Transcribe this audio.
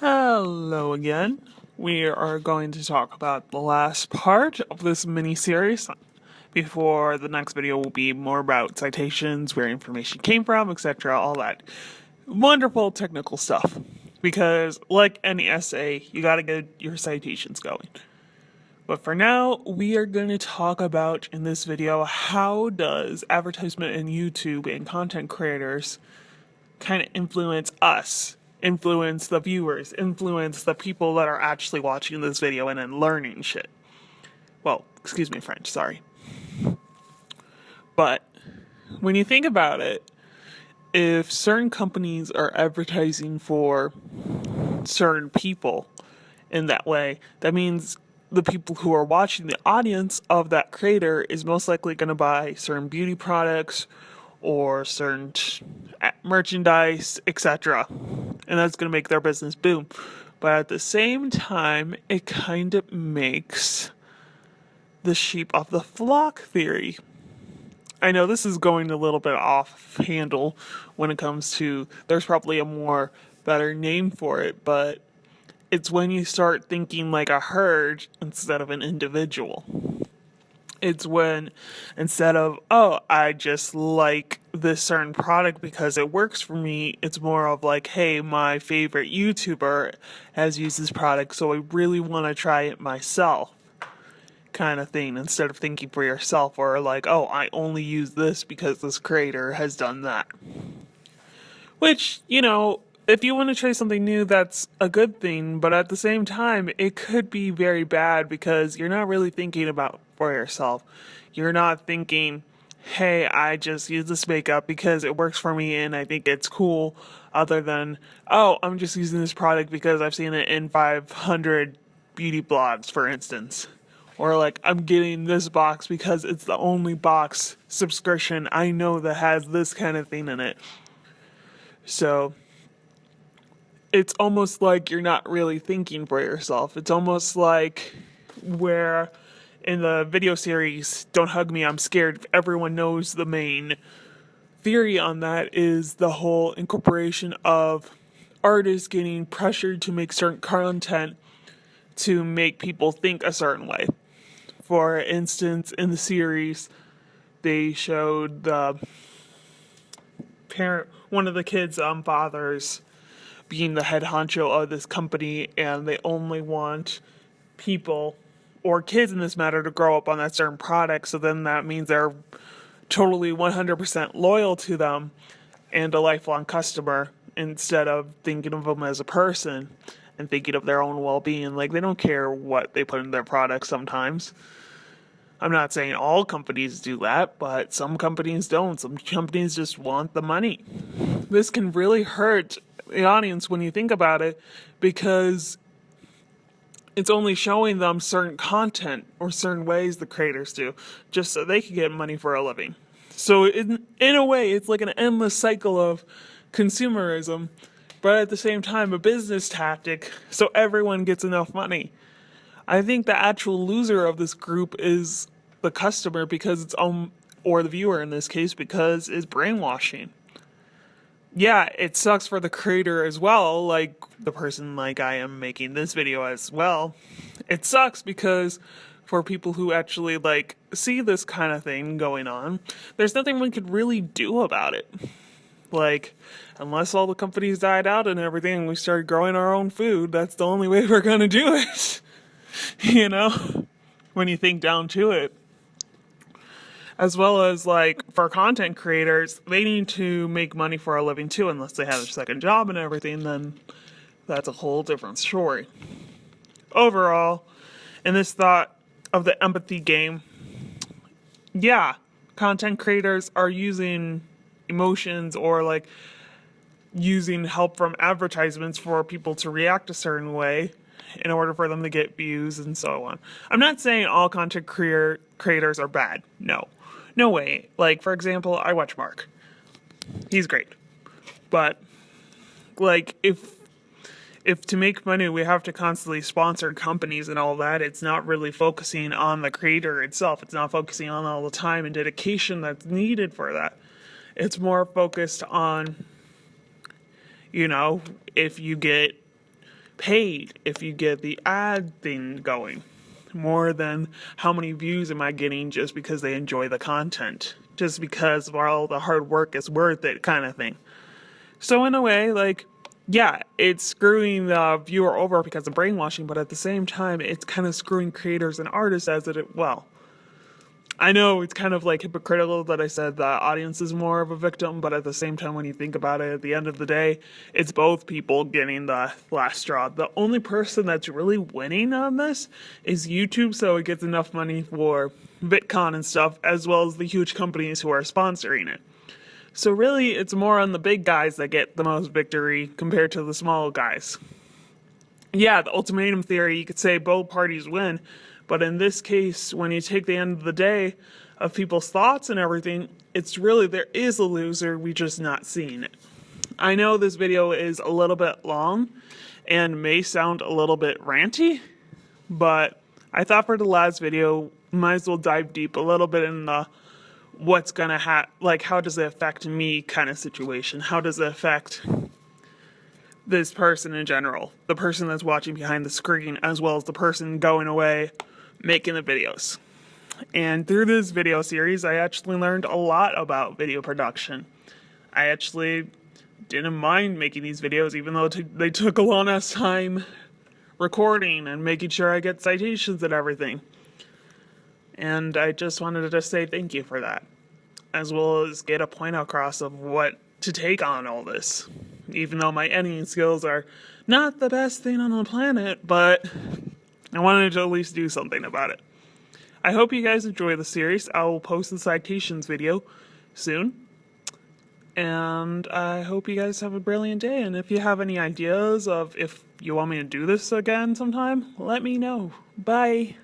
Hello again. We are going to talk about the last part of this mini series before the next video will be more about citations, where information came from, etc., all that wonderful technical stuff. Because, like any essay, you gotta get your citations going. But for now, we are going to talk about in this video how does advertisement in YouTube and content creators kind of influence us, influence the viewers, influence the people that are actually watching this video and then learning shit. Well, excuse me, French, sorry. But when you think about it, if certain companies are advertising for certain people in that way, that means the people who are watching, the audience of that creator, is most likely going to buy certain beauty products or certain merchandise, etc. And that's going to make their business boom. But at the same time, it kind of makes the sheep of the flock theory. I know this is going a little bit off handle when it comes to, there's probably a more better name for it, but it's when you start thinking like a herd instead of an individual. It's when instead of, oh, I just like this certain product because it works for me, it's more of like, hey, my favorite YouTuber has used this product, so I really want to try it myself, kind of thing, instead of thinking for yourself, or like, oh, I only use this because this creator has done that. Which, if you want to try something new, that's a good thing, but at the same time, it could be very bad because you're not really thinking about for yourself. You're not thinking, hey, I just use this makeup because it works for me and I think it's cool, other than, oh, I'm just using this product because I've seen it in 500 beauty blogs, for instance. Or like, I'm getting this box because it's the only box subscription I know that has this kind of thing in it. So it's almost like you're not really thinking for yourself. It's almost like where in the video series, Don't Hug Me, I'm Scared, everyone knows the main theory on that is the whole incorporation of artists getting pressured to make certain content to make people think a certain way. For instance, in the series, they showed the one of the kids' fathers being the head honcho of this company, and they only want people or kids in this matter to grow up on that certain product, so then that means they're totally 100% loyal to them and a lifelong customer instead of thinking of them as a person and thinking of their own well-being. Like, they don't care what they put in their products sometimes. I'm not saying all companies do that, but some companies don't. Some companies just want the money. This can really hurt the audience when you think about it, because it's only showing them certain content or certain ways the creators do, just so they can get money for a living. So in a way, it's like an endless cycle of consumerism, but at the same time, a business tactic so everyone gets enough money. I think the actual loser of this group is the customer, because it's or the viewer in this case, because it's brainwashing. Yeah, it sucks for the creator as well, like the person like I am making this video as well. It sucks because for people who actually like see this kind of thing going on, there's nothing we could really do about it. Like, unless all the companies died out and everything and we started growing our own food, that's the only way we're gonna do it. When you think down to it. As well as, like, for content creators, they need to make money for a living too, unless they have a second job and everything, then that's a whole different story. Overall, in this thought of the empathy game, yeah, content creators are using emotions or, like, using help from advertisements for people to react a certain way in order for them to get views and so on. I'm not saying all content creators are bad. No way. Like, for example, I watch Mark. He's great. But, like, if to make money we have to constantly sponsor companies and all that, it's not really focusing on the creator itself. It's not focusing on all the time and dedication that's needed for that. It's more focused on, if you get paid if you get the ad thing going, more than how many views am I getting just because they enjoy the content, just because of all the hard work is worth it kind of thing. So in a way, like, yeah, it's screwing the viewer over because of brainwashing, but at the same time, it's kind of screwing creators and artists as it, well, I know it's kind of like hypocritical that I said the audience is more of a victim, but at the same time, when you think about it, at the end of the day, it's both people getting the last straw. The only person that's really winning on this is YouTube, so it gets enough money for VidCon and stuff, as well as the huge companies who are sponsoring it. So really, it's more on the big guys that get the most victory compared to the small guys. Yeah, the ultimatum theory, you could say both parties win, but in this case, when you take the end of the day of people's thoughts and everything, it's really, there is a loser, we're just not seeing it. I know this video is a little bit long and may sound a little bit ranty, but I thought for the last video, might as well dive deep a little bit in the what's gonna like, how does it affect me kind of situation? How does it affect this person in general? The person that's watching behind the screen, as well as the person going away making the videos. And through this video series, I actually learned a lot about video production. I actually didn't mind making these videos, even though they took a long ass time recording and making sure I get citations and everything. And I just wanted to say thank you for that, as well as get a point across of what to take on all this. Even though my editing skills are not the best thing on the planet, but I wanted to at least do something about it. I hope you guys enjoy the series. I will post the citations video soon. And I hope you guys have a brilliant day. And if you have any ideas of if you want me to do this again sometime, let me know. Bye.